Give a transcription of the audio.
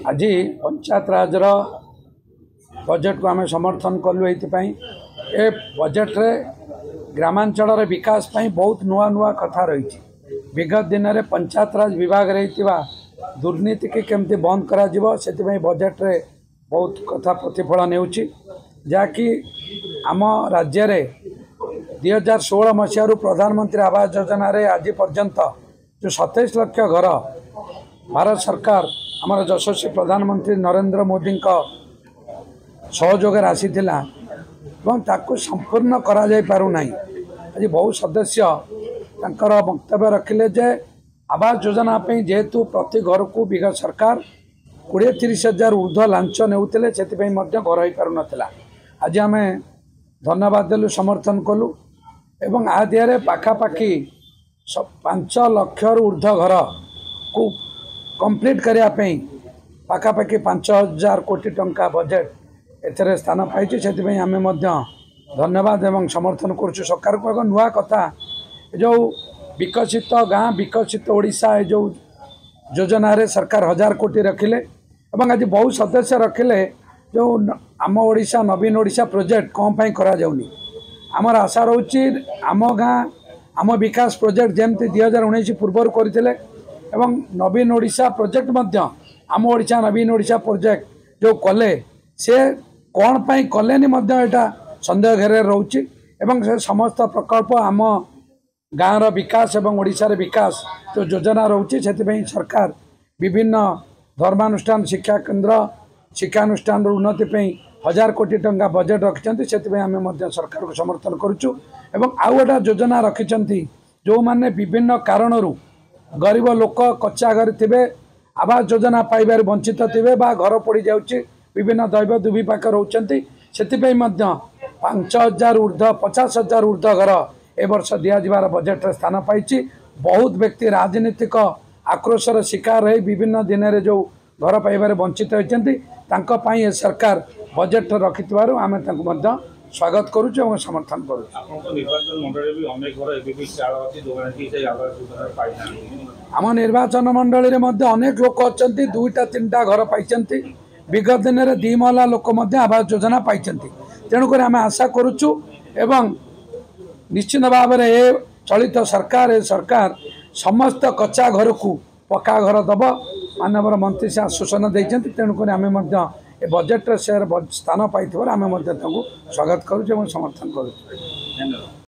आज panchayat Roger budget को आम समर्थन कलु ये बजेट रे ग्रामांचल विकास पई बहुत नुआ नुआ कथा रही। विगत दिन में पंचायत राज विभाग दुर्नीति की केमती बंद करा से बजेट रे बहुत कथा प्रतिफलन होउची जाकि आम राज्य रे 2016 मसीह प्रधानमंत्री आवास योजना रे आज पर्यंत जो 27 लाख घर भारत सरकार आमर यशस्वी प्रधानमंत्री नरेंद्र मोदी सहयोग आसीथिला संपूर्ण करा जाय पारु नाही। आज बहुत सदस्य तांकर वक्तव्य रखिले जे आवास योजना पे जेहेतु प्रति घर को विगत सरकार 20-30 हजार ऊर्ध्व लांच नेउतिले सेतिपई मध्य घर होई पारु नथिला। आज आमे धन्यवाद देलु समर्थन कलु एवं आ दियारे पाखापाखि 5 लाख ऊर्ध्व घर को कंप्लीट करिया पे पाखापाखि 5000 कोटी टंका बजेट एथरे स्थान पाई से आम धन्यवाद एवं समर्थन करुँ सरकार को। एक नुआ कथा जो विकसित गाँ विकसित ओडिशा जो योजना रे सरकार 1000 कोटी रखिले एवं आज बहुत सदस्य रखिले जो आम ओडिशा नवीन ओडिशा प्रोजेक्ट कौन पाई करा जाउनी। आमर आशा रोची आम गाँ आम विकास प्रोजेक्ट जमती 2019 पूर्व करते एवं नवीन ओडिशा प्रोजेक्ट मध्य आम ओडिशा नवीन ओडिशा प्रोजेक्ट जो कले से कौन पाई कलेनी मध्य एटा संदेह घेरे रोची एवं से समस्त प्रकल्प आम गाँव विकास एवं ओडिशा रे विकास जो योजना रोची से सरकार विभिन्न धर्मानुष्ठान शिक्षा केन्द्र शिक्षानुष्ठान उन्नति पे 1000 कोटी टंका बजेट रखिंट से आम सरकार को समर्थन करुचु। एवं आउ गोटा योजना रखिंट जो माने विभिन्न कारणरू गरीब लोक कच्चा घर थे आवास योजना पाइबार वंचित थे घर पड़ जाऊँगी विभिन्न दैव दुर्विपाक रोचंती से 5000 ऊर्ध्व 50,000 ऊर्ध्व घर ए वर्ष दियार बजेट रे स्थान पाई। बहुत व्यक्ति राजनीतिक आक्रोशर शिकार रही विभिन्न दिन में जो घर पाइबार वंचित होती सरकार बजेट रखि आम स्वागत करुचु और समर्थन करुचु। आम निर्वाचन मंडली में अनेक लोक अच्छा 2-3टा घर पाई विगत दिन में 2 महला लोक आवास योजना पाई तेणुक आम आशा करुचु एवं निश्चित भाव में चलित सरकार समस्त कच्चा घर को पक्का घर दब मानवर मंत्री से आश्वासन देते तेणुक आम बजेट से स्थान पाई आम स्वागत करुचु और समर्थन करुचु।